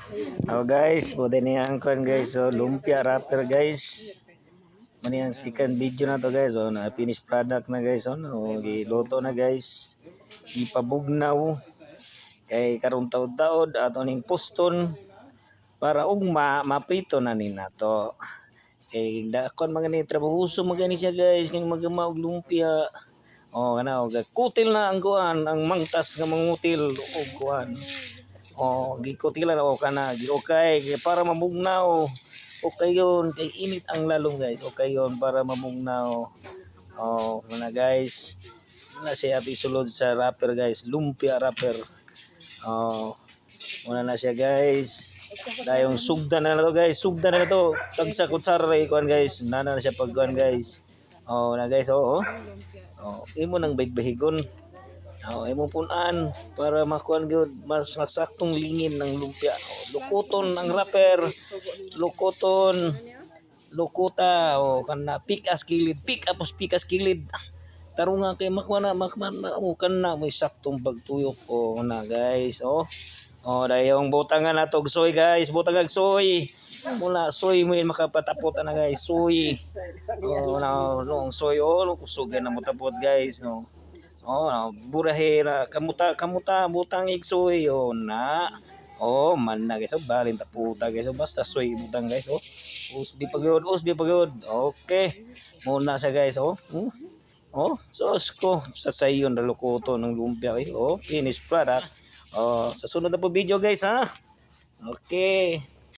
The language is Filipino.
Oh guys, pwede niya ang kuan guys. So lumpia wrapper guys. Mani ang second video na to guys. So na finished product na guys. So no, giluto na guys. Ipabugnaw kay karong taod-taod ato ning poston para og maprito na ni nato. Kay dakon mga ni trabahuso magani siya guys kay magama og lumpia. Oh kana og kutil na ang kuan ang mangtas nga mangutil og kuan. Oh, gikutilan ako kana, okay, para mamugnaw. Okay yun, kay init ang lalong guys. Okay yun, para mamugnaw. Oh, muna guys. Muna siya isulod sa wrapper guys, lumpia wrapper. Oh, muna na siya guys. Dayong sugdan na to guys, sugdan na to. Tagsa kutsara kuan guys, nana na siya pagkuan guys. Oh, na guys, oh. Oh, imo nang bahigon. Oh, imong punan para makuan gyud mas saktong lingin ng lumpia. Oh, lukuton ang wrapper. Lukuton. Lukuta o kana pick as kilid, pick apos pick as kilid. Tarungan kay makwana mo kana may saktong pagtuyok o na guys. Oh. Oh, dayong butangan natog soy guys, butang soy. Mula soy mo makapatapot na guys, soy. Oh, no, soy kusugan na mo tapot guys, no. Oh, burahe na kamuta butang igsoy na. Oh, man na guys, balin ta puta guys. Basta soy butang guys, oh. Usbi pagod. Okay. Muna sa guys, oh. Oh, sos ko sa sayon na lukoto ng lumpia eh. Oh, finished product. Oh, sa sunod na po video guys ha. Okay.